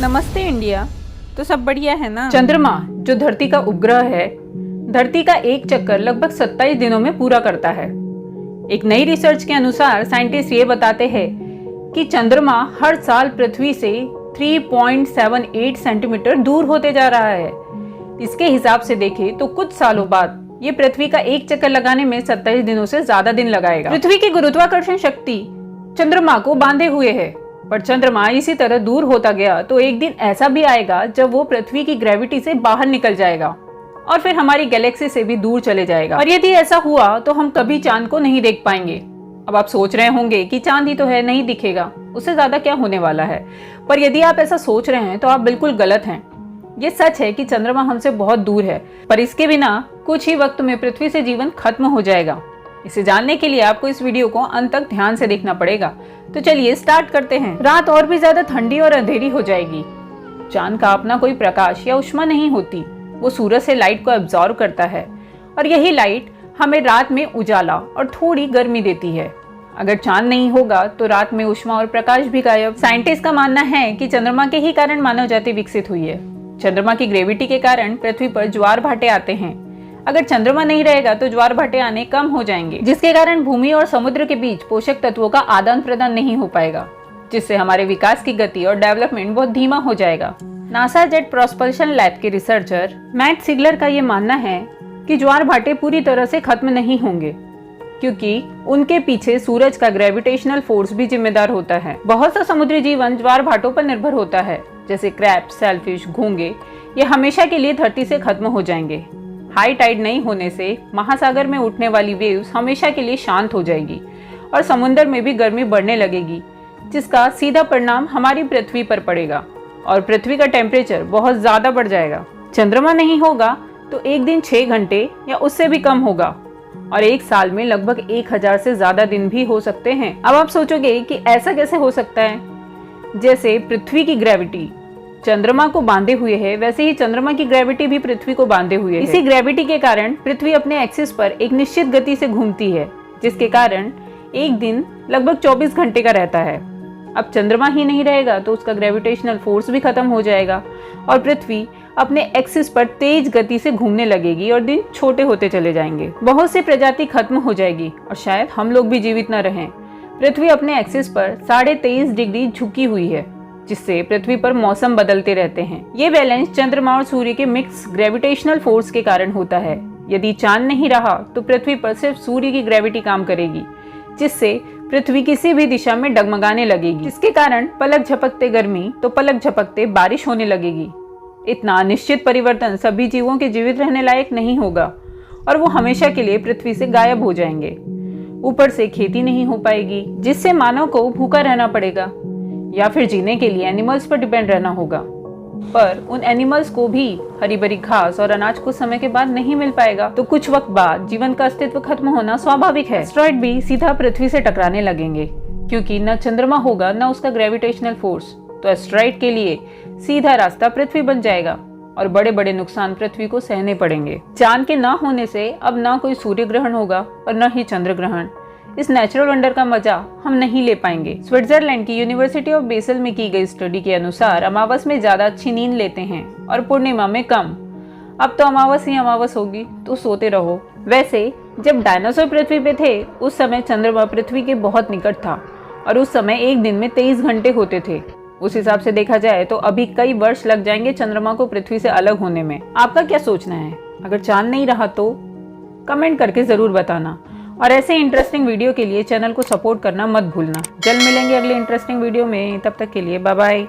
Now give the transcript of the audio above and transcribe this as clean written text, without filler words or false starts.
नमस्ते इंडिया। तो सब बढ़िया है ना। चंद्रमा जो धरती का उपग्रह है, धरती का एक चक्कर लगभग 27 दिनों में पूरा करता है। एक नई रिसर्च के अनुसार साइंटिस्ट ये बताते हैं कि चंद्रमा हर साल पृथ्वी से 3.78 सेंटीमीटर दूर होते जा रहा है। इसके हिसाब से देखें तो कुछ सालों बाद ये पृथ्वी का एक चक्कर लगाने में 27 दिनों से ज्यादा दिन लगाएगा। पृथ्वी की गुरुत्वाकर्षण शक्ति चंद्रमा को बांधे हुए है, पर चंद्रमा इसी तरह दूर होता गया तो एक दिन ऐसा भी आएगा जब वो पृथ्वी की ग्रेविटी से बाहर निकल जाएगा और फिर हमारी गैलेक्सी से भी दूर चले जाएगा। और यदि ऐसा हुआ तो हम कभी चांद को नहीं देख पाएंगे। अब आप सोच रहे होंगे कि चांद ही तो है, नहीं दिखेगा, उससे ज्यादा क्या होने वाला है। पर यदि आप ऐसा सोच रहे हैं तो आप बिल्कुल गलत हैं। ये सच है कि चंद्रमा हमसे बहुत दूर है, पर इसके बिना कुछ ही वक्त में पृथ्वी से जीवन खत्म हो जाएगा। इसे जानने के लिए आपको इस वीडियो को अंत तक ध्यान से देखना पड़ेगा। तो चलिए स्टार्ट करते हैं। रात और भी ज्यादा ठंडी और अंधेरी हो जाएगी। चांद का अपना कोई प्रकाश या ऊष्मा नहीं होती, वो सूरज से लाइट को एब्जॉर्ब करता है और यही लाइट हमें रात में उजाला और थोड़ी गर्मी देती है। अगर चांद नहीं होगा तो रात में ऊष्मा और प्रकाश भी गायब। साइंटिस्ट का मानना है कि चंद्रमा के ही कारण मानव जाति विकसित हुई है। चंद्रमा की ग्रेविटी के कारण पृथ्वी पर ज्वार भाटे आते हैं। अगर चंद्रमा नहीं रहेगा तो ज्वार भाटे आने कम हो जाएंगे, जिसके कारण भूमि और समुद्र के बीच पोषक तत्वों का आदान प्रदान नहीं हो पाएगा, जिससे हमारे विकास की गति और डेवलपमेंट बहुत धीमा हो जाएगा। नासा जेट प्रोपल्शन लैब के रिसर्चर मैट सिगलर का ये मानना है कि ज्वार भाटे पूरी तरह से खत्म नहीं होंगे, क्योंकि उनके पीछे सूरज का ग्रेविटेशनल फोर्स भी जिम्मेदार होता है। बहुत सा समुद्री जीवन ज्वार भाटों पर निर्भर होता है, जैसे क्रैब, सेलफिश, घोंगे। ये हमेशा के लिए धरती से खत्म हो जाएंगे। हाई टाइड नहीं होने से महासागर में उठने वाली वेव्स हमेशा के लिए शांत हो जाएगी और समुद्र में भी गर्मी बढ़ने लगेगी, जिसका सीधा परिणाम हमारी पृथ्वी पर पड़ेगा और पृथ्वी का टेम्परेचर बहुत ज्यादा बढ़ जाएगा। चंद्रमा नहीं होगा तो एक दिन 6 घंटे या उससे भी कम होगा और एक साल में लगभग 1000 से ज्यादा दिन भी हो सकते हैं। अब आप सोचोगे कि ऐसा कैसे हो सकता है। जैसे पृथ्वी की ग्रेविटी चंद्रमा को बांधे हुए है, वैसे ही चंद्रमा की ग्रेविटी भी पृथ्वी को बांधे हुए है। इसी ग्रेविटी के कारण पृथ्वी अपने एक्सिस पर एक निश्चित गति से घूमती है, जिसके कारण एक दिन लगभग 24 घंटे का रहता है। अब चंद्रमा ही नहीं रहेगा तो उसका ग्रेविटेशनल फोर्स भी खत्म हो जाएगा और पृथ्वी अपने एक्सिस पर तेज गति से घूमने लगेगी और दिन छोटे होते चले जाएंगे। बहुत सी प्रजाति खत्म हो जाएगी और शायद हम लोग भी जीवित न रहें। पृथ्वी अपने एक्सिस पर 23.5 डिग्री झुकी हुई है, जिससे पृथ्वी पर मौसम बदलते रहते हैं। ये बैलेंस चंद्रमा और सूर्य के मिक्स ग्रेविटेशनल फोर्स के कारण होता है। यदि चांद नहीं रहा तो पृथ्वी पर सिर्फ सूर्य की ग्रेविटी काम करेगी, जिससे पृथ्वी किसी भी दिशा में डगमगाने लगेगी, जिसके कारण पलक झपकते गर्मी तो पलक झपकते बारिश होने लगेगी। इतना अनिश्चित परिवर्तन सभी जीवों के जीवित रहने लायक नहीं होगा और वो हमेशा के लिए पृथ्वी से गायब हो जाएंगे। ऊपर से खेती नहीं हो पाएगी, जिससे मानव को भूखा रहना पड़ेगा या फिर जीने के लिए एनिमल्स पर डिपेंड रहना होगा। पर उन एनिमल्स को भी हरी भरी घास और अनाज कुछ समय के बाद नहीं मिल पाएगा, तो कुछ वक्त बाद जीवन का अस्तित्व खत्म होना स्वाभाविक है। एस्टेरॉइड भी सीधा पृथ्वी से टकराने लगेंगे, क्योंकि न चंद्रमा होगा न उसका ग्रेविटेशनल फोर्स, तो एस्टेरॉइड के लिए सीधा रास्ता पृथ्वी बन जाएगा और बड़े बड़े नुकसान पृथ्वी को सहने पड़ेंगे। चांद के न होने से अब न कोई सूर्य ग्रहण होगा और न ही चंद्र ग्रहण। इस नेचुरल वंडर का मजा हम नहीं ले पाएंगे। स्विट्जरलैंड की यूनिवर्सिटी ऑफ बेसल में की गई स्टडी के अनुसार अमावस में ज्यादा अच्छी नींद लेते हैं और पूर्णिमा में कम। अब तो अमावस ही अमावस होगी, तो सोते रहो। वैसे जब डायनासोर पृथ्वी पे थे उस समय चंद्रमा पृथ्वी के बहुत निकट था और उस समय एक दिन में 23 घंटे होते थे। उस हिसाब से देखा जाए तो अभी कई वर्ष लग जाएंगे चंद्रमा को पृथ्वी से अलग होने में। आपका क्या सोचना है? अगर चांद नहीं रहा तो कमेंट करके जरूर बताना और ऐसे इंटरेस्टिंग वीडियो के लिए चैनल को सपोर्ट करना मत भूलना। जल्द मिलेंगे अगले इंटरेस्टिंग वीडियो में, तब तक के लिए बाय बाय।